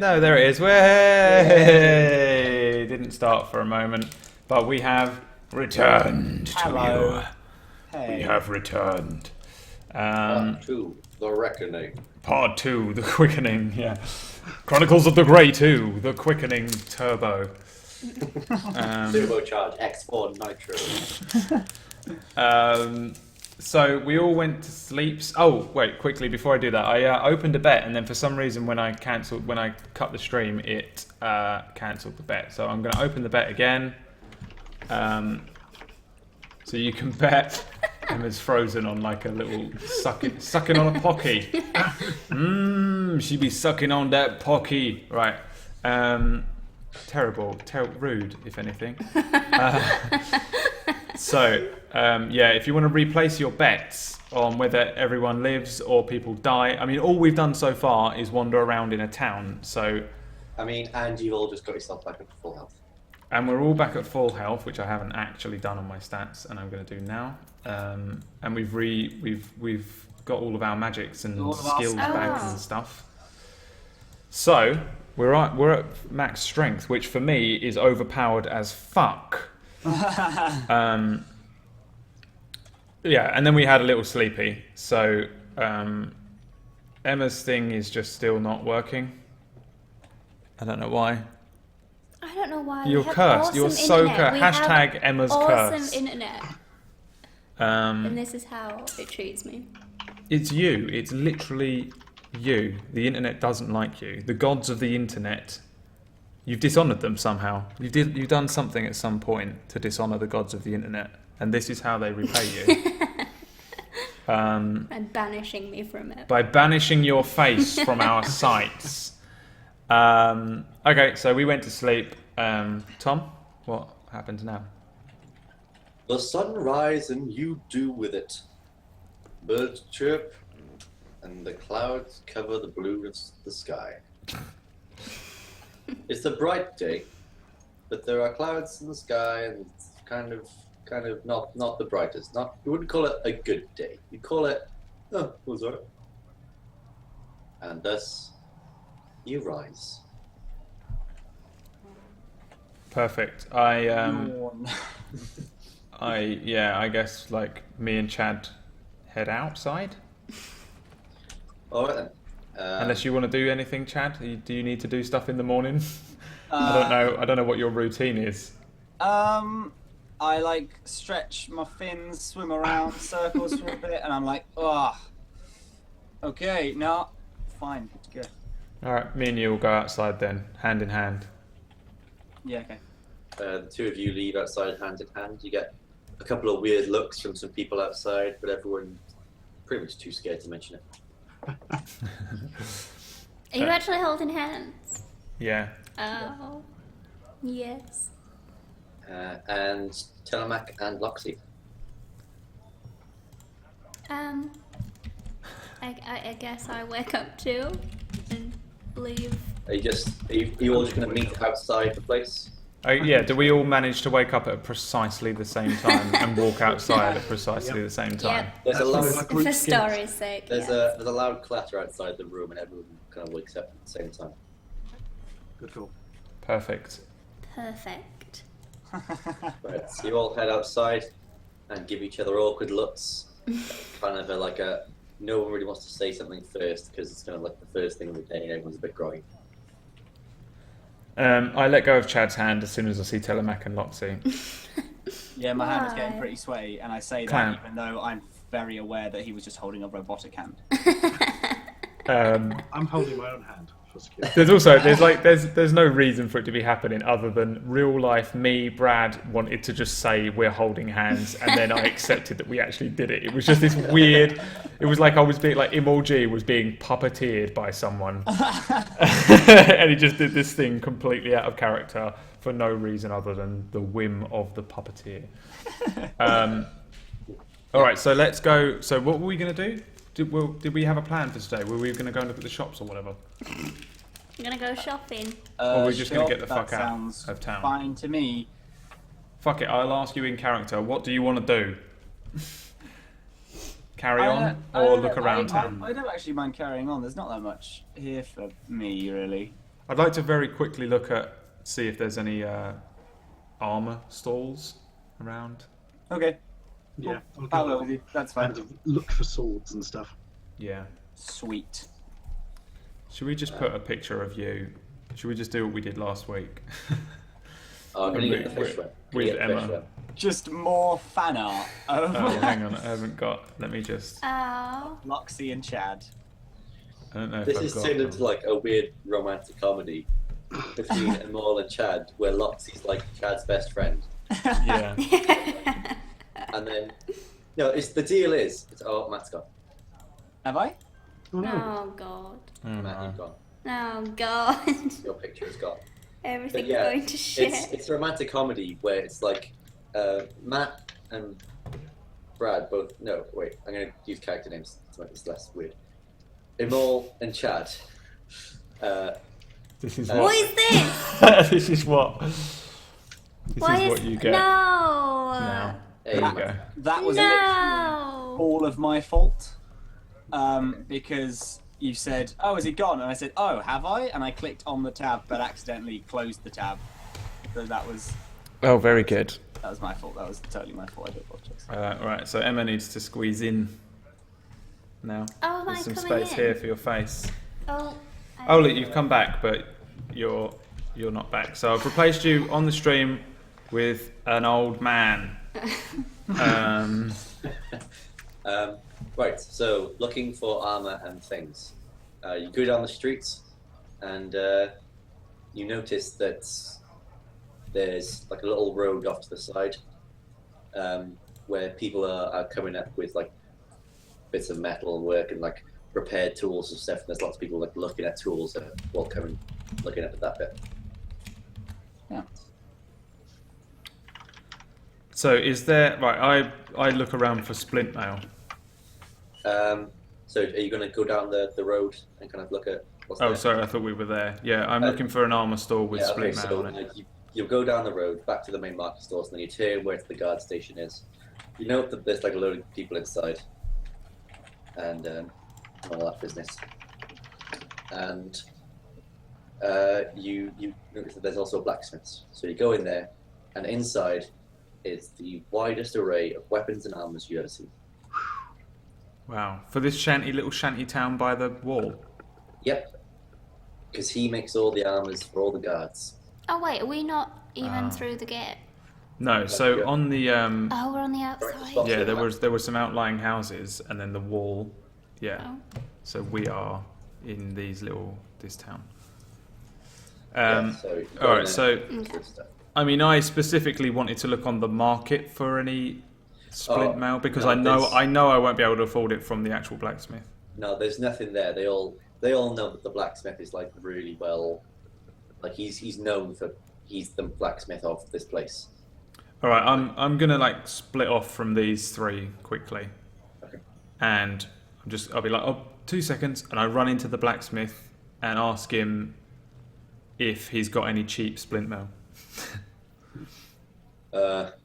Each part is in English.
No, there it is. Way! Didn't start for a moment, but we have returned to you. Hey. We have returned. Part 2, The Reckoning. Part 2, The Quickening. Yeah. Chronicles of the Grey 2, The Quickening Turbo. Turbocharged X4 Nitro. So we all went to sleep. Oh wait, quickly before I do that, I opened a bet, and then for some reason when I cut the stream, it cancelled the bet. So I'm going to open the bet again. So you can bet. Emma's frozen on like a little sucking on a pocky. She be sucking on that pocky, right? Terrible, rude, if anything. Yeah, if you want to replace your bets on whether everyone lives or people die, I mean, all we've done so far is wander around in a town, so... I mean, and you've all just got yourself back up to full health. And we're all back at full health, which I haven't actually done on my stats, and I'm going to do now. And we've got all of our magics and skills back and stuff. So we're at max strength, which for me is overpowered as fuck. Yeah, and then we had a little sleepy. So Emma's thing is just still not working. I don't know why. I don't know why. You're cursed. Awesome You're so internet. cursed. Hashtag Emma's awesome cursed. Internet. And this is how it treats me. It's you. It's literally you. The internet doesn't like you. The gods of the internet. You've dishonoured them somehow. You've done something at some point to dishonour the gods of the internet, and this is how they repay you. And banishing me from it. By banishing your face from our sites. Okay, so we went to sleep. Tom, what happens now? The sun rise and you do with it. Birds chirp and the clouds cover the blue of the sky. It's a bright day, but there are clouds in the sky and it's kind of not the brightest. You wouldn't call it a good day. You'd call it, oh, was that? And thus, you rise. Perfect. I guess like me and Chad head outside. All right then. Unless you want to do anything, Chad. Do you need to do stuff in the morning? I don't know what your routine is. I like stretch my fins, swim around circles for a bit, and I'm like, oh, okay, no, fine, good. All right, me and you will go outside then, hand in hand. Yeah, okay. The two of you leave outside hand in hand. You get a couple of weird looks from some people outside, but everyone's pretty much too scared to mention it. Are you actually holding hands? Yeah. Oh, yes. And Telemac and Loxy. I guess I wake up too and leave. Are you all just going to meet outside the place? Yeah, do we all manage to wake up at precisely the same time and walk outside at precisely the same time? Yep. There's a loud, For story's sake. there's yes. a loud clatter outside the room, and everyone kind of wakes up at the same time. Good call. Perfect. Perfect. Right, so you all head outside and give each other awkward looks. Kind of no one really wants to say something first because it's kind of like the first thing of the day and everyone's a bit groggy. I let go of Chad's hand as soon as I see Telemac and Loxy. Yeah, my hand is Why? getting pretty sweaty, and I say Clown. that even though I'm very aware that he was just holding a robotic hand. I'm holding my own hand for security. There's no reason for it to be happening other than real life me, Brad, wanted to just say we're holding hands, and then I accepted that we actually did it. It was just this weird, it was like I was being, like Imol was being puppeteered by someone. And he just did this thing completely out of character for no reason other than the whim of the puppeteer. Alright, so let's go. So what were we going to do? Did we have a plan for today? Were we going to go and look at the shops or whatever? I'm gonna go shopping. Or we're just going to get the that fuck out sounds of town? fine to me. Fuck it, I'll ask you in character. What do you want to do? Carry on or look around town? I don't actually mind carrying on. There's not that much here for me, really. I'd like to very quickly see if there's any armor stalls around. Okay, Yeah, I'll I'll go go with you. That's fine. and look for swords and stuff. Yeah. Sweet. Should we just put a picture of you? Should we just do what we did last week? Oh, can you get the fish one? Can you With get the fish Emma. one? Just more fan art of Oh, hang on, I haven't got. Let me just. Oh. Loxy and Chad. I don't know if This I've is got turned them. into like a weird romantic comedy between Amal and Chad, where Loxy's like Chad's best friend, Yeah. and then no, the deal is oh, Matt's gone. Have I? Oh no. Oh god. Oh, Matt, no. you've gone. Oh god. Your picture is gone. Everything's But yeah, going to shit. it's a romantic comedy where it's like Matt and Brad both. No, wait, I'm gonna use character names to make this less weird. Amal and Chad. This is What What what. is this? This is what. This Why is what you get No. now. There There you we go. That was literally No. all of my fault. Because you said, "Oh, is he gone?" And I said, "Oh, have I?" And I clicked on the tab, but accidentally closed the tab. So that was Oh, very good. my fault. That was totally my fault. I do apologize. Right, so Emma needs to squeeze in now. Oh, am I There's some coming space in? here for your face. Oh. Oh, look, you've come back, but you're not back. So I've replaced you on the stream with an old man. Right, so looking for armor and things. You go down the streets, and you notice that there's like a little road off to the side, where people are coming up with like bits of metal and work and like repaired tools and stuff. And there's lots of people like looking at tools and coming looking at that bit. Yeah. So is there right? I look around for splint mail. So are you going to go down the road and kind of look at what's Oh, there? sorry, I thought we were there. Yeah, I'm looking for an armor store with Yeah, okay, splint mail so on it. you'll go down the road back to the main market stores, and then you turn where the guard station is. You note that there's like a load of people inside, and all that business. And you notice that there's also blacksmiths. So you go in there, and inside is the widest array of weapons and armors you ever seen. Wow, for this little shanty town by the wall. Yep, because he makes all the armors for all the guards. Oh wait, are we not even through the gate? No, so on the Oh, we're on the outside. spot. yeah, there were some outlying houses, and then the wall. Yeah, Oh. so we are in this town. So you go all in right, there, so sort of stuff. I mean, I specifically wanted to look on the market for any splint Oh, mail because no, I know I won't be able to afford it from the actual blacksmith. No, there's nothing there. They all know that the blacksmith is like really well, like he's known for he's the blacksmith of this place. All right, I'm gonna like split off from these three quickly, Okay. and I'll be like, oh, 2 seconds, and I run into the blacksmith and ask him if he's got any cheap splint mail.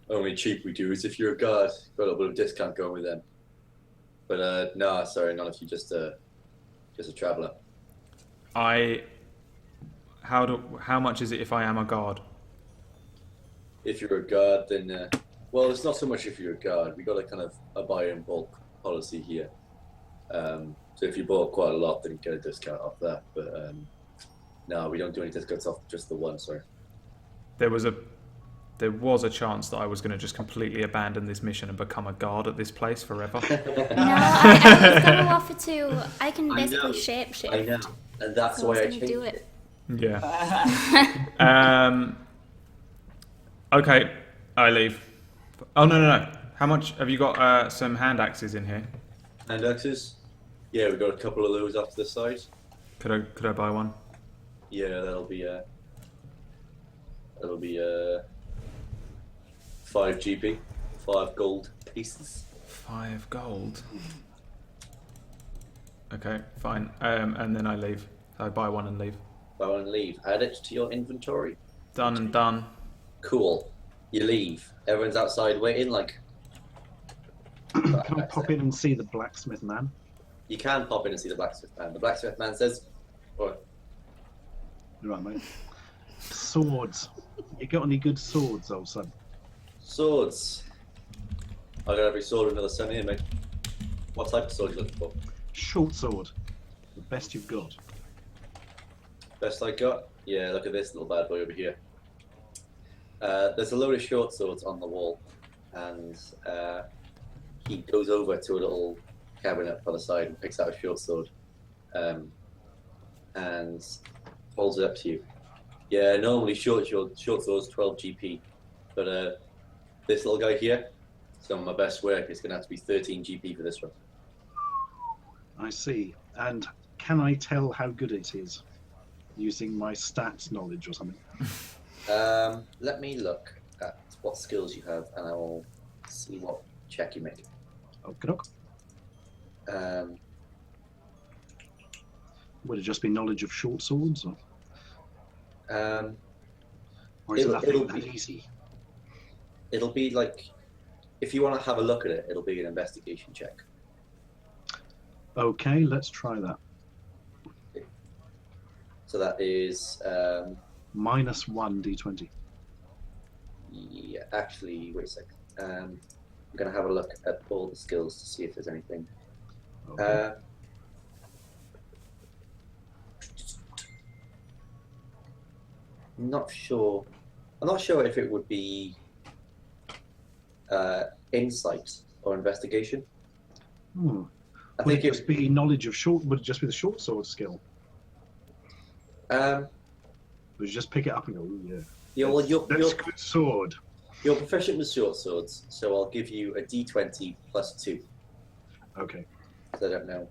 Only cheap we do is if you're a guard, got a little bit of discount going with them. But no, sorry, not if you're just a traveller. How much is it if I am a guard? If you're a guard, then well, it's not so much if you're a guard. We got a kind of a buy in bulk policy here. So if you bought quite a lot, then you get a discount off that. But no, we don't do any discounts off just the one. Sorry. There was a chance that I was going to just completely abandon this mission and become a guard at this place forever. No, I was going to offer to. I can I basically know. shapeshift. I know, and that's So I was why I going to changed do it. it. Yeah. Okay, I leave. Oh no. How much have you got? Some hand axes in here. Hand axes? Yeah, we got a couple of those off to the side. Could I buy one? Yeah, that'll be 5 GP, 5 gold pieces. 5 gold. Okay, fine. And then I leave. I buy one and leave. Buy one and leave. Add it to your inventory. Done and done. Cool. You leave. Everyone's outside waiting. Like, Can I pop in and see the blacksmith man? you can pop in and see the blacksmith man. The blacksmith man says, "What? Right, mate. Swords. You got any good swords, old son? Swords. I got every sword under the sun here, mate. What type of sword are you looking for? Short sword. The best you've got. Best I got? Yeah, look at this little bad boy over here. There's a load of short swords on the wall, and he goes over to a little cabinet by the side and picks out a short sword, and holds it up to you. Yeah, normally short swords 12 GP, but this little guy here, some of my best work. It's going to have to be 13 GP for this one. I see. And can I tell how good it is using my stats knowledge or something? Let me look at what skills you have, and I will see what check you make. Okey-doke. Um, Would it just be knowledge of short swords? Or is It'll- nothing it'll that be- easy? it'll be like, if you want to have a look at it, it'll be an investigation check. Okay, let's try that. So that is, Minus 1 d20. yeah, actually, wait a sec. I'm going to have a look at all the skills to see if there's anything. Okay. I'm not sure. I'm not sure if it would be insight or investigation. Hmm. I Would think it just be knowledge of short? Would it just be the short sword skill? Would you just pick it up and go, "Ooh, yeah, you're good sword"? you're proficient with short swords, so I'll give you a D20 plus 2. Okay, 'Cause I don't know.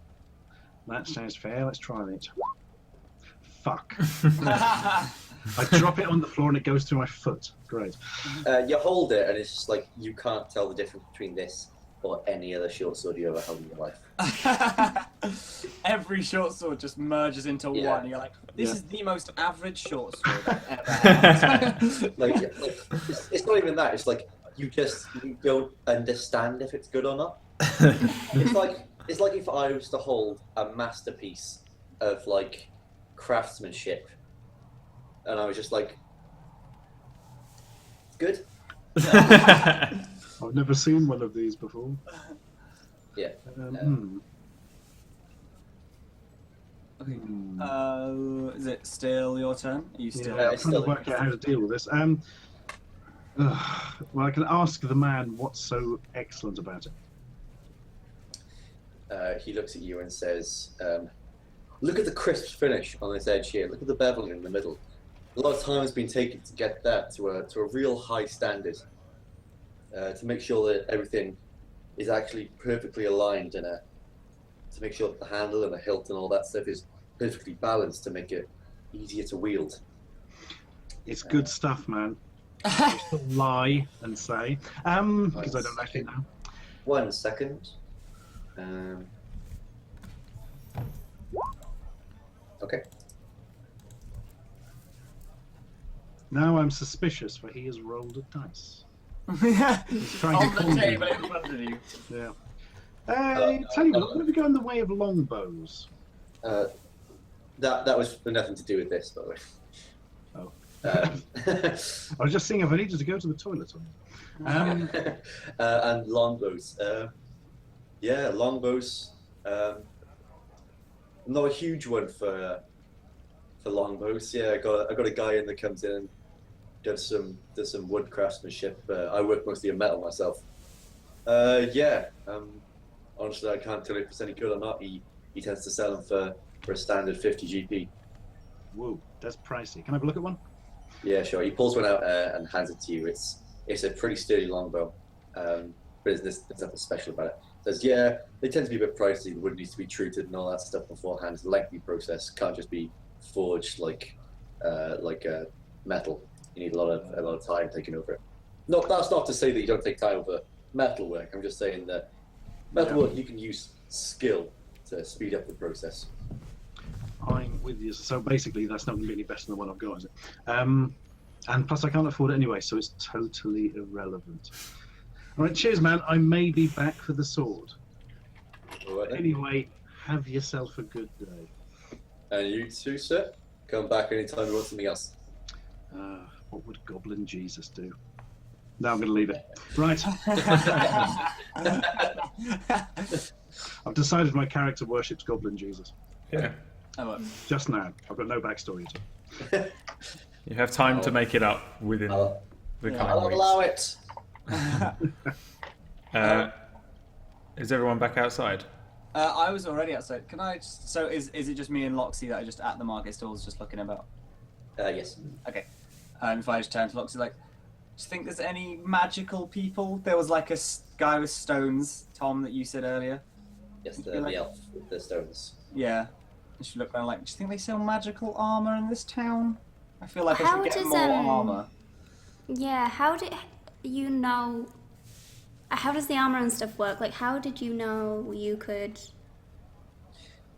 that sounds fair. Let's try it. Fuck! I drop it on the floor and it goes through my foot. Great. You hold it, and it's just like you can't tell the difference between this or any other short sword you ever held in your life. Every short sword just merges into Yeah. one. You're like, this Yeah. is the most average short sword I've ever had. Like it's not even that. It's like you don't understand if it's good or not. It's like if I was to hold a masterpiece of like craftsmanship, and I was just like, good. I've never seen one of these before. Yeah. Is it still your turn? Are you still? Yeah, I'm it's trying to still work out how to deal with this. Well, I can ask the man what's so excellent about it. He looks at you and says, look at the crisp finish on this edge here. Look at the beveling in the middle. A lot of time has been taken to get that to a real high standard. To make sure that everything is actually perfectly aligned and to make sure that the handle and the hilt and all that stuff is perfectly balanced to make it easier to wield. It's good stuff, man. I still lie and say, because I don't actually know. 1 second. Okay. Now I'm suspicious, for he has rolled a dice. Yeah. He's trying On to the con me. table in front of you. Yeah. Tell you what, let me go in the way of longbows. That was for nothing to do with this, by the way. Oh. Um, I was just seeing if I needed to go to the toilet. and longbows. Yeah, longbows. Not a huge one for longbows. Yeah, I got a guy in that comes in and does some wood craftsmanship. I work mostly in metal myself. Honestly, I can't tell if it's any good or not. He tends to sell them for a standard 50 GP. Whoa, that's pricey. Can I have a look at one? Yeah, sure. He pulls one out and hands it to you. It's a pretty sturdy longbow, but there's nothing special about it. Says, yeah, they tend to be a bit pricey. The wood needs to be treated and all that stuff beforehand. It's a lengthy process. Can't just be forged like metal. You need a lot of time taken over it. No, that's not to say that you don't take time over metal work. I'm just saying that metal work, you can use skill to speed up the process. I'm with you. So basically, that's not going to be any better than the one I've got, is it? And plus, I can't afford it anyway, so it's totally irrelevant. All right, cheers, man. I may be back for the sword. All right, then. Anyway, have yourself a good day. And you too, sir. Come back anytime you want something else. What would Goblin Jesus do? No, I'm going to leave it. Right. I've decided my character worships Goblin Jesus. Yeah. Just now. I've got no backstory to it. You have time to make it up within the coming I'll weeks. allow it. Is everyone back outside? I was already outside. Can I just... So is it just me and Loxy that are just at the market stalls just looking about? Yes. Okay. And if I just turn to Loxy, like, do you think there's any magical people? There was like a guy with stones, Tom, that you said earlier. Yes, the elf with the stones. Yeah. I should look around like, do you think they sell magical armor in this town? I feel like I How should get does, more armor. Yeah, how did you know... How does the armor and stuff work? Like, how did you know you could...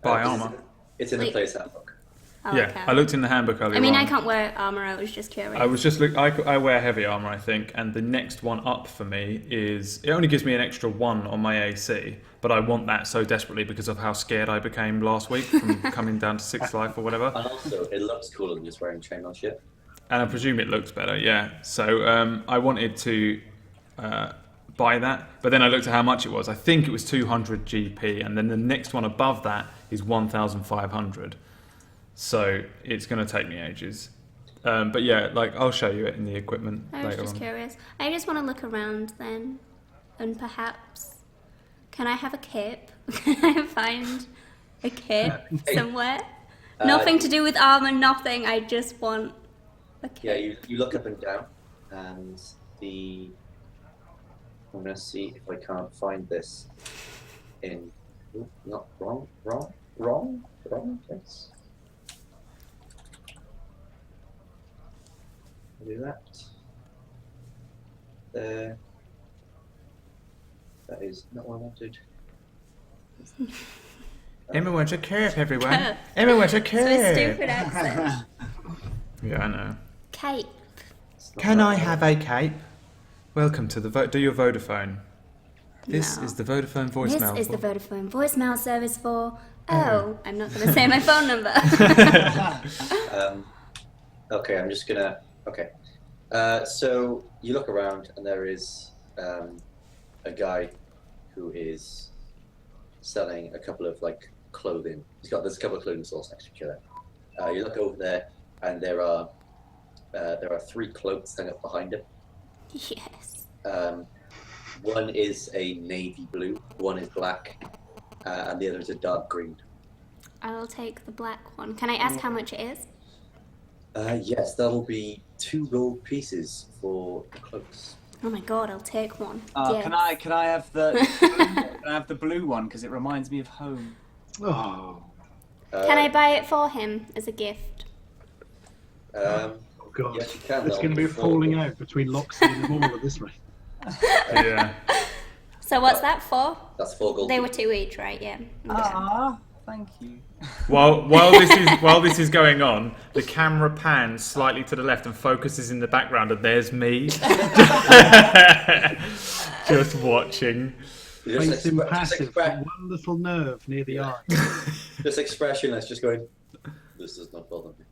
Buy armor. It's in the place handbook. Oh, Yeah, okay. I looked in the handbook earlier I mean, on. I can't wear armor, I was just curious. I was just I wear heavy armor, I think, and the next one up for me is it only gives me an extra 1 on my AC, but I want that so desperately because of how scared I became last week from coming down to 6th life or whatever. And also, it looks cooler than just wearing chainmail shit. And I presume it looks better, yeah. So I wanted to buy that, but then I looked at how much it was. I think it was 200 GP, and then the next one above that is 1,500. So it's going to take me ages. But yeah, like I'll show you it in the equipment I was later just on. curious. I just want to look around then, and perhaps... Can I have a cape? Can I find a cape somewhere? Nothing to do with armor, nothing. I just want a cape. Yeah, you look up and down, and I'm gonna see if I can't find this in. Ooh, not wrong place. I'll do that. There. That is not what I wanted. Emma wants a cape, everyone. Cape. Emma wants a So a cape. stupid accent. Yeah, I know. Cape. It's not Can that I one. have a cape? Welcome to the do your Vodafone. This No. is the Vodafone voicemail. This is the Vodafone voicemail service for... Oh, I'm not going to say my phone number. Okay, I'm just gonna. Okay. So you look around, and there is a guy who is selling a couple of clothing. There's a couple of clothing stores next to each other. You look over there, and there are 3 cloaks hung up behind him. Yes. One is a navy blue, one is black, and the other is a dark green. I'll take the black one. Can I ask how much it is? Yes, that'll be 2 gold pieces for the cloaks. Oh my god, I'll take one. Yes. Can I have the blue one because it reminds me of home. Oh, Can I buy it for him as a gift? God. Yes, you can. It's going to be a falling out between Loxy and them all at this rate. Yeah. So what's that for? That's 4 gold. They were 2 each, right? Yeah. Okay. Ah, thank you. While this is going on, the camera pans slightly to the left and focuses in the background, and there's me just watching. Face impassive, got one little nerve near the eye. This expressionless, just going. This does not bother me.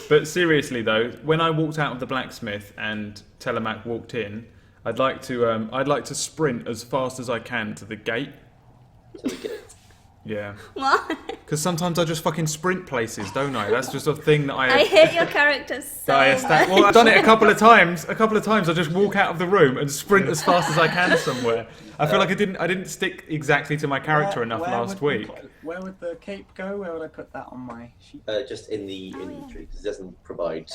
But seriously though, when I walked out of the blacksmith and Telemac walked in, I'd like to sprint as fast as I can to the gate. So we get it. Yeah. What? Because sometimes I just fucking sprint places, don't I? That's just a thing that I hate your character so much. Well, I've done it a couple of times. I just walk out of the room and sprint as fast as I can somewhere. I feel like I didn't stick exactly to my character enough last week. Where would the cape go? Where would I put that on my sheet? Just in the inventory, because it doesn't provide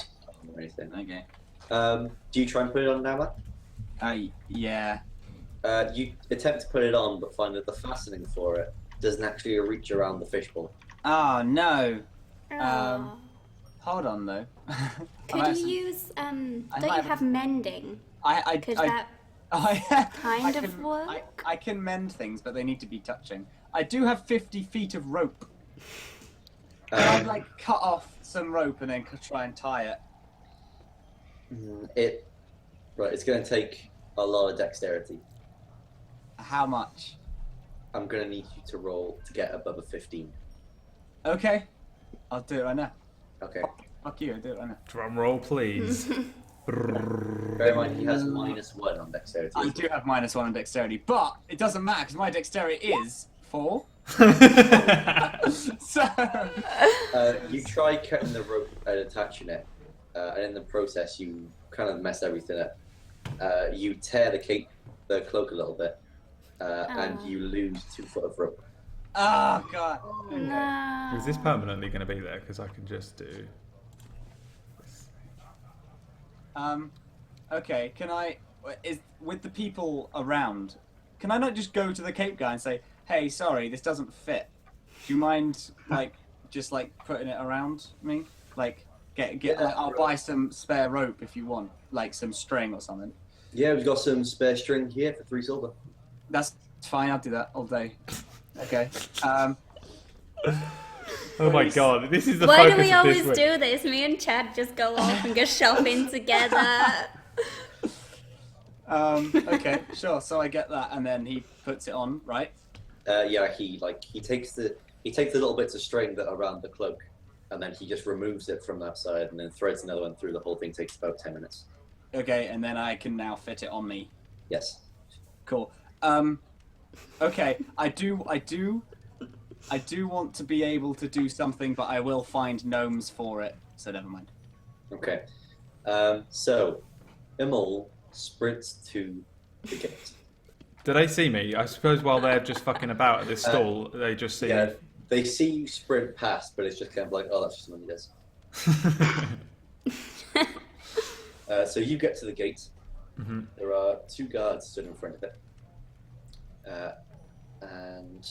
or anything. Okay. Do you try and put it on now, Yeah. Matt? You attempt to put it on, but find that the fastening for it doesn't actually reach around the fishbowl. Oh no. Oh. Hold on though. Could you use don't you have mending? Could that kind of work? I can mend things, but they need to be touching. I do have 50 feet of rope. Can I cut off some rope and then try and tie it? It's going to take a lot of dexterity. How much? I'm going to need you to roll to get above a 15. Okay, I'll do it right now. Okay. Fuck you, I'll do it right now. Drum roll, please. Bear in mind, he has -1 on dexterity. I do have -1 on dexterity, but it doesn't matter because my dexterity is 4. So You try cutting the rope and attaching it, and in the process, you kind of mess everything up. You tear the cloak a little bit, and you lose 2 foot of rope. oh god. No. Is this permanently going to be there? Because I can just do. Okay, can I, with the people around, can I not just go to the cape guy and say, hey, sorry, this doesn't fit. Do you mind, just putting it around me? I'll buy some spare rope if you want, some string or something. Yeah, we've got some spare string here for 3 silver. That's fine, I'll do that all day. Okay. Oh my god, this is the Why do focus we of always this week. do this? Me and Chad just go off and go shopping together. Okay, sure. So I get that, and then he puts it on, right? Yeah, he takes the little bits of string that are around the cloak, and then he just removes it from that side, and then threads another one through. The whole thing takes about 10 minutes. Okay, and then I can now fit it on me. Yes. Cool. Okay, I do want to be able to do something, but I will find gnomes for it, so never mind. Okay. So, Imul sprints to the gate. Do they see me? I suppose while they're just fucking about at this stall, they just see Yeah, me. they see you sprint past, but it's just kind of like, oh, that's just something he does. So you get to the gate. Mm-hmm. There are 2 guards stood in front of it. And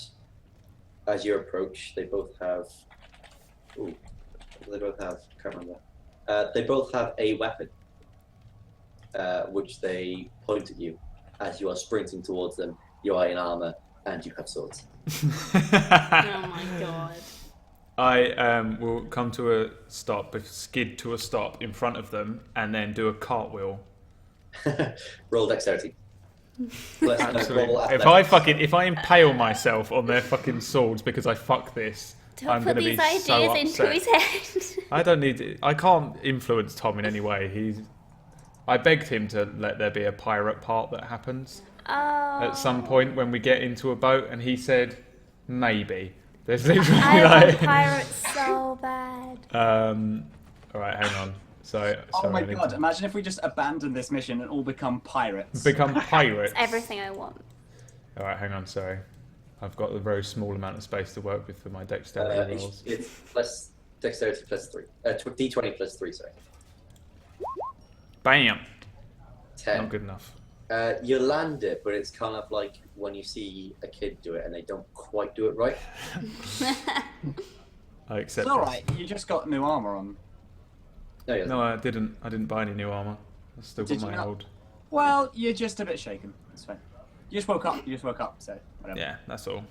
as you approach, they both have... Ooh, what do they both have? Can't remember. They both have a weapon, which they point at you. As you are sprinting towards them, you are in armor, and you have swords. Oh my god. I will come to a stop, skid to a stop in front of them, and then do a cartwheel. Roll dexterity. Roll Absolutely. athletics. If I impale myself on their fucking swords because I fuck this, Don't I'm put going to be these so ideas into upset. his head. I don't need it. I can't influence Tom in any way. I begged him to let there be a pirate part that happens at some point when we get into a boat, and he said maybe. There's literally I want pirates so bad. all right, hang on. So, Oh my I need god, to imagine if we just abandon this mission and all become pirates. become pirates. It's everything I want. All right, hang on. Sorry, I've got a very small amount of space to work with for my dexterity rolls. It's plus dexterity plus 3. D20 plus 3, sorry. Bam! 10. Not good enough. You land it, but it's kind of like when you see a kid do it and they don't quite do it right. I accept. It's alright, you just got new armor on. No, yeah. No, I didn't. I didn't buy any new armor. I still got Did you my not? old. Well, you're just a bit shaken. It's fine. You just woke up, so whatever. Yeah, that's all.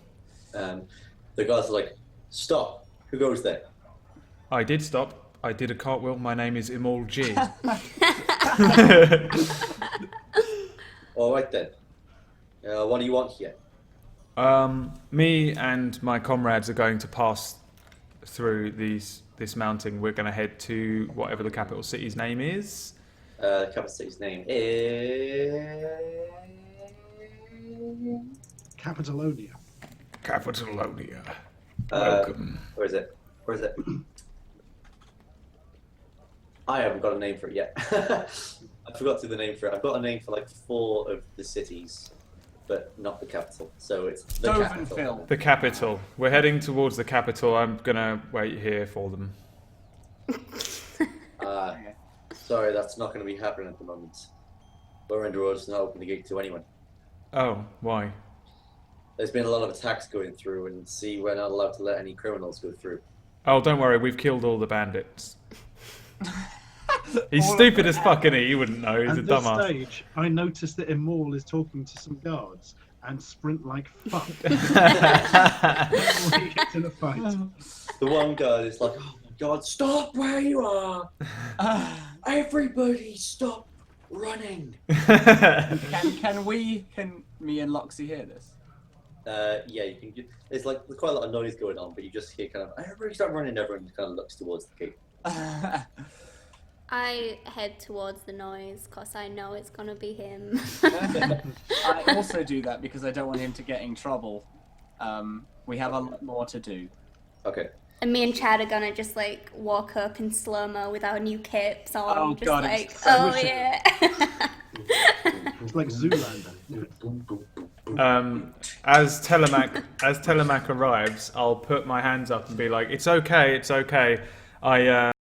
The guys are like, stop. Who goes there? I did stop. I did a cartwheel. My name is Imol G. All right then. What do you want here? Me and my comrades are going to pass through this mountain. We're going to head to whatever the capital city's name is. The capital city's name is... Capitalonia. Capitalonia. Welcome. Where is it? I haven't got a name for it yet. I forgot to the name for it. I've got a name for like 4 of the cities, but not the capital. So it's the capital. Dovenville. The capital. We're heading towards the capital. I'm going to wait here for them. Sorry, that's not going to be happening at the moment. We're under orders to not open the gate to anyone. Oh, why? There's been a lot of attacks going through, and see, we're not allowed to let any criminals go through. Oh, don't worry. We've killed all the bandits. He's stupid as fuck, isn't he? You wouldn't know. He's At a this dumbass. stage, I noticed that Imol is talking to some guards and sprint like fuck before he gets in a fight. The one guy is like, oh my god, stop where you are! Everybody stop running! Can me and Loxy hear this? Yeah, you can. There's like there's quite a lot of noise going on, but you just hear kind of everybody start running. Everyone kind of looks towards the cape. I head towards the noise because I know it's gonna be him. I also do that because I don't want him to get in trouble. We have a lot more to do. Okay. And me and Chad are gonna just like walk up in slow-mo with our new capes on. Oh, just God, like, it's oh so yeah. It's like Zoolander. As Telemac arrives, I'll put my hands up and be like, "It's okay, it's okay.